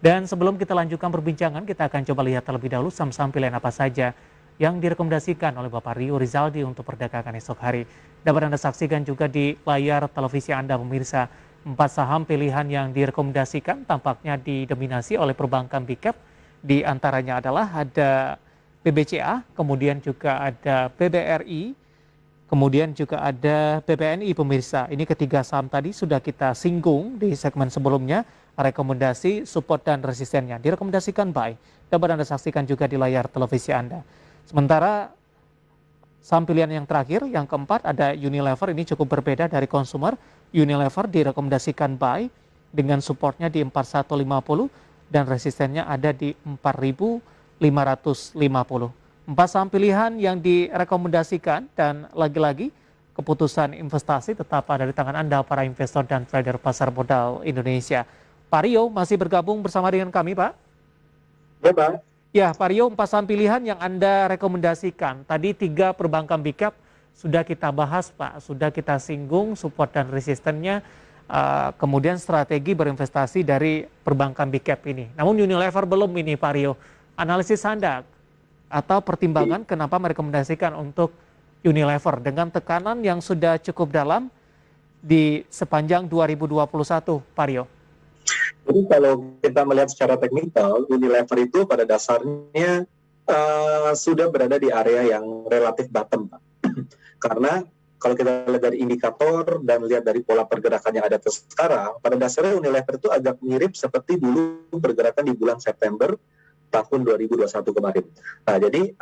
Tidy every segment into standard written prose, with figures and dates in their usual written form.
Dan sebelum kita lanjutkan perbincangan, kita akan coba lihat terlebih dahulu saham-saham pilihan apa saja yang direkomendasikan oleh Bapak Rio Rizaldi untuk perdagangan esok hari. Dapat Anda saksikan juga di layar televisi Anda pemirsa. 4 saham pilihan yang direkomendasikan tampaknya didominasi oleh perbankan big cap. Di antaranya adalah ada BBCA, kemudian juga ada BBRI, kemudian juga ada BPNI pemirsa. Ini ketiga saham tadi sudah kita singgung di segmen sebelumnya. Rekomendasi, support, dan resistennya direkomendasikan buy. Dapat Anda saksikan juga di layar televisi Anda. Sementara saham pilihan yang terakhir, yang keempat ada Unilever. Ini cukup berbeda dari consumer. Unilever direkomendasikan buy dengan supportnya di 4150 dan resistennya ada di 4550. 4 saham pilihan yang direkomendasikan dan lagi-lagi keputusan investasi tetap ada di tangan Anda para investor dan trader pasar modal Indonesia. Pak Rio masih bergabung bersama dengan kami, Pak? Ya, Pak. Ya, Pak Rio, 4 saham pilihan yang Anda rekomendasikan. Tadi 3 perbankan big cap sudah kita bahas, Pak. Sudah kita singgung support dan resistennya, kemudian strategi berinvestasi dari perbankan big cap ini. Namun Unilever belum ini, Pak Rio. Analisis Anda atau pertimbangan kenapa merekomendasikan untuk Unilever dengan tekanan yang sudah cukup dalam di sepanjang 2021, Pak Rio? Jadi kalau kita melihat secara teknikal, Unilever itu pada dasarnya sudah berada di area yang relatif bottom, Pak. Karena kalau kita lihat dari indikator dan lihat dari pola pergerakan yang ada sekarang, pada dasarnya Unilever itu agak mirip seperti dulu pergerakan di bulan September tahun 2021 kemarin. Nah, jadi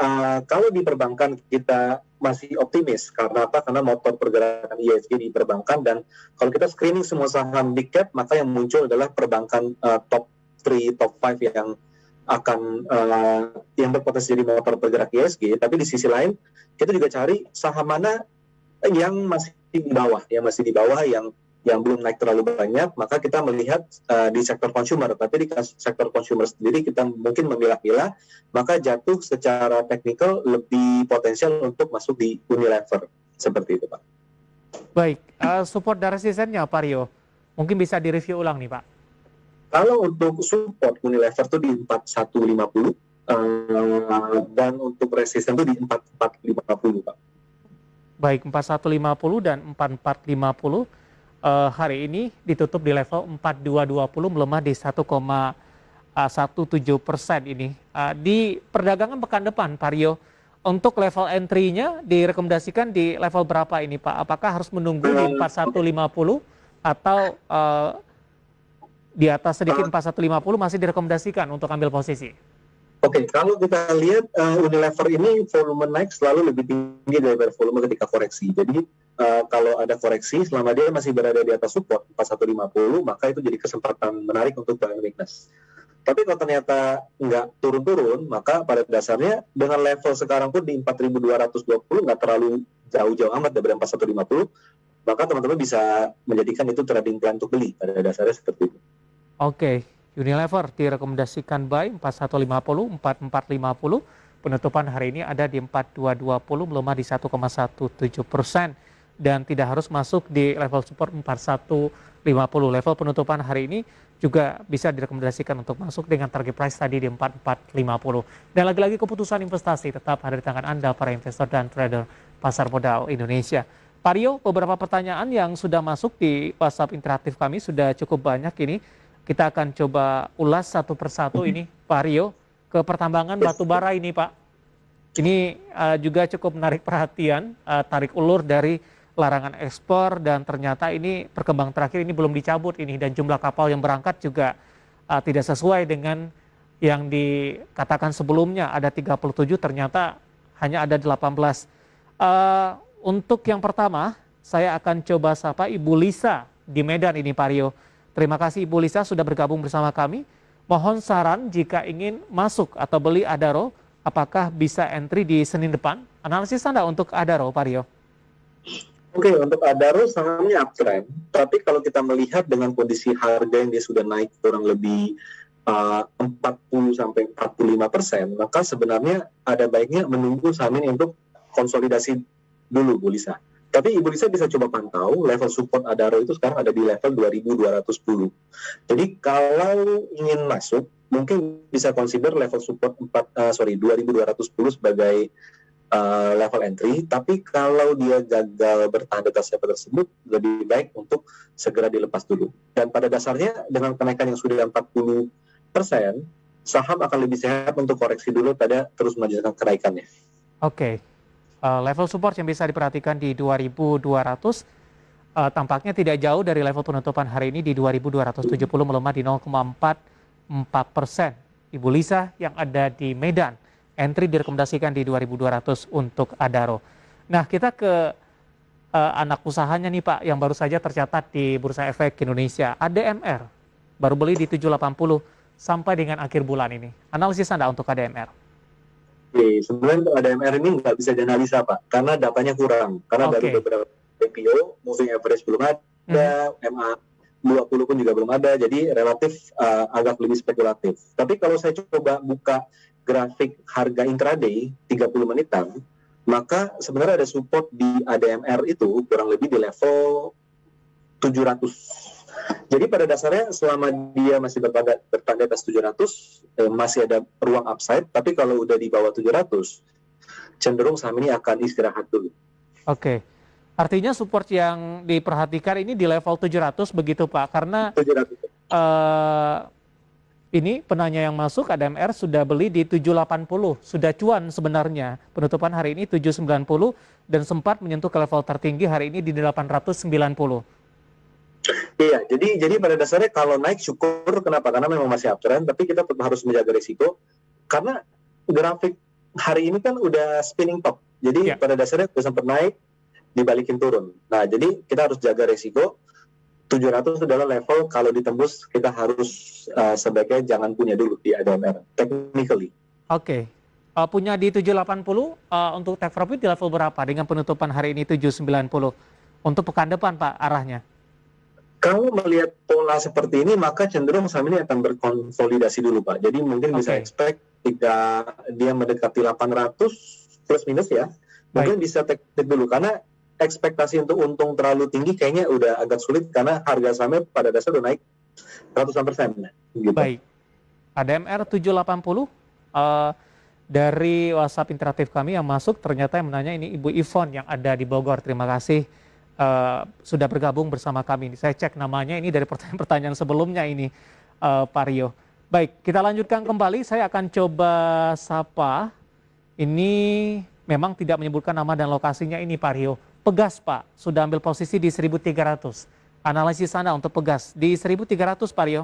kalau di perbankan kita masih optimis. Karena apa? Karena motor pergerakan ISG di perbankan, dan kalau kita screening semua saham big cap, maka yang muncul adalah perbankan top 3, top 5 yang akan yang berpotensi jadi motor pergerak ISG. Tapi di sisi lain, kita juga cari saham mana yang masih di bawah, yang belum naik terlalu banyak, maka kita melihat di sektor consumer. Tapi di sektor consumer sendiri kita mungkin memilah-milah, maka jatuh secara teknikal lebih potensial untuk masuk di Unilever. Seperti itu, Pak. Baik, support dan resistennya, Pak Rio, mungkin bisa direview ulang nih, Pak. Kalau untuk support Unilever itu di 4150, dan untuk resisten itu di 4450, Pak. Baik, 4150 dan 4450. Hari ini ditutup di level 4220, melemah di 1,17% ini. Di perdagangan pekan depan, Pak Rio, untuk level entry-nya direkomendasikan di level berapa ini, Pak? Apakah harus menunggu di 4150 atau di atas sedikit 4150 masih direkomendasikan untuk ambil posisi? Oke, kalau kita lihat Unilever ini volume naik selalu lebih tinggi daripada volume ketika koreksi. Jadi kalau ada koreksi, selama dia masih berada di atas support 4150, maka itu jadi kesempatan menarik untuk buying weakness. Tapi kalau ternyata nggak turun-turun, maka pada dasarnya dengan level sekarang pun di 4220 nggak terlalu jauh-jauh amat daripada 4150, maka teman-teman bisa menjadikan itu trading plan untuk beli. Pada dasarnya seperti itu. Oke. Unilever direkomendasikan buy 4150, 4450. Penutupan hari ini ada di 4220, melemah di 1,17%. Dan tidak harus masuk di level support 4150. Level penutupan hari ini juga bisa direkomendasikan untuk masuk dengan target price tadi di 4450. Dan lagi-lagi keputusan investasi tetap ada di tangan Anda para investor dan trader pasar modal Indonesia. Pak Rio, beberapa pertanyaan yang sudah masuk di WhatsApp interaktif kami sudah cukup banyak ini. Kita akan coba ulas satu persatu ini, Pak Rio, ke pertambangan batubara ini, Pak. Ini juga cukup menarik perhatian, tarik ulur dari larangan ekspor, dan ternyata ini perkembangan terakhir ini belum dicabut ini, dan jumlah kapal yang berangkat juga tidak sesuai dengan yang dikatakan sebelumnya, ada 37, ternyata hanya ada 18. Untuk yang pertama, saya akan coba sapa Ibu Lisa di Medan ini, Pak Rio. Terima kasih Ibu Lisa sudah bergabung bersama kami. Mohon saran jika ingin masuk atau beli Adaro, apakah bisa entry di Senin depan? Analisis Anda untuk Adaro, Pak Rio. Oke, untuk Adaro sahamnya uptrend. Tapi kalau kita melihat dengan kondisi harga yang dia sudah naik kurang lebih 40-45%, maka sebenarnya ada baiknya menunggu saham ini untuk konsolidasi dulu, Bu Lisa. Tapi Ibu Lisa bisa coba pantau level support Adaro itu sekarang ada di level 2210. Jadi kalau ingin masuk, mungkin bisa consider level support 2210 sebagai level entry. Tapi kalau dia gagal bertahan di atas level tersebut, lebih baik untuk segera dilepas dulu. Dan pada dasarnya dengan kenaikan yang sudah 40%, saham akan lebih sehat untuk koreksi dulu pada terus melanjutkan kenaikannya. Oke. Level support yang bisa diperhatikan di 2200 tampaknya tidak jauh dari level penutupan hari ini di 2270, melemah di 0,44%. Ibu Lisa yang ada di Medan, entry direkomendasikan di 2200 untuk Adaro. Nah, kita ke anak usahanya nih Pak, yang baru saja tercatat di Bursa Efek Indonesia, ADMR, baru beli di 780 sampai dengan akhir bulan ini. Analisis Anda untuk ADMR? Oke, sebenarnya untuk ADMR ini nggak bisa dianalisa Pak, karena datanya kurang. Karena baru beberapa IPO, moving average belum ada, MA20 pun juga belum ada, jadi relatif agak lebih spekulatif. Tapi kalau saya coba buka grafik harga intraday 30 menitan, maka sebenarnya ada support di ADMR itu kurang lebih di level 700. Jadi pada dasarnya selama dia masih bertanda di atas 700, masih ada ruang upside, tapi kalau udah di bawah 700, cenderung saham ini akan istirahat dulu. Oke. Artinya support yang diperhatikan ini di level 700 begitu Pak, karena 700. Ini penanya yang masuk ADMR sudah beli di 780, sudah cuan sebenarnya. Penutupan hari ini 790 dan sempat menyentuh ke level tertinggi hari ini di 890. Iya, jadi pada dasarnya kalau naik syukur, kenapa? Karena memang masih uptrend, tapi kita tetap harus menjaga risiko, karena grafik hari ini kan udah spinning top, jadi pada dasarnya udah sempat naik, dibalikin turun. Nah, jadi kita harus jaga risiko. 700 adalah level kalau ditembus kita harus sebaiknya jangan punya dulu di ADMR, technically. Oke. Punya di 780 untuk take profit di level berapa dengan penutupan hari ini 790 untuk pekan depan Pak arahnya? Kalau melihat pola seperti ini, maka cenderung saham ini akan berkonsolidasi dulu, Pak. Jadi mungkin bisa expect jika dia mendekati 800 plus minus ya, mungkin bisa take dulu. Karena ekspektasi untuk untung terlalu tinggi kayaknya udah agak sulit karena harga sahamnya pada dasar udah naik ratusan persen. Gitu. Baik. ADMR 780 dari WhatsApp interaktif kami yang masuk ternyata yang menanya ini Ibu Ivon yang ada di Bogor. Terima kasih. Sudah bergabung bersama kami. Saya cek namanya ini dari pertanyaan sebelumnya ini Pak Rio. Baik, kita lanjutkan kembali. Saya akan coba sapa. Ini memang tidak menyebutkan nama dan lokasinya ini Pak Rio. Pegas Pak, sudah ambil posisi di 1.300. Analisis Anda untuk Pegas di 1.300 Pak Rio?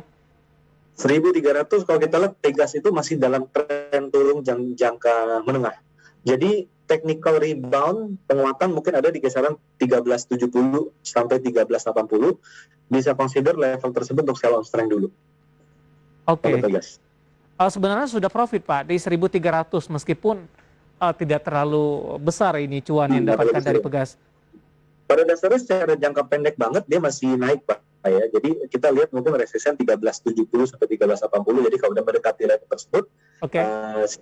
1.300 kalau kita lihat Pegas itu masih dalam tren turun jangka menengah. Jadi technical rebound penguatan mungkin ada di kisaran 1370 sampai 1380. Bisa consider level tersebut untuk sell on strength dulu. Oke. Sebenarnya sudah profit Pak di 1.300 meskipun tidak terlalu besar ini cuan yang dapatkan dari Pegas. Pada dasarnya secara jangka pendek banget dia masih naik Pak ya. Jadi kita lihat mungkin resisten 1370 sampai 1380. Jadi kalau udah mendekati level tersebut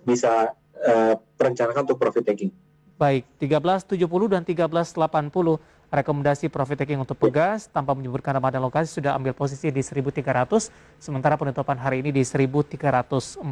bisa perencanakan untuk profit taking. Baik, 1370 dan 1380 rekomendasi profit taking untuk Pegas tanpa menyebutkan nama dan lokasi sudah ambil posisi di 1.300 sementara penutupan hari ini di 1.340.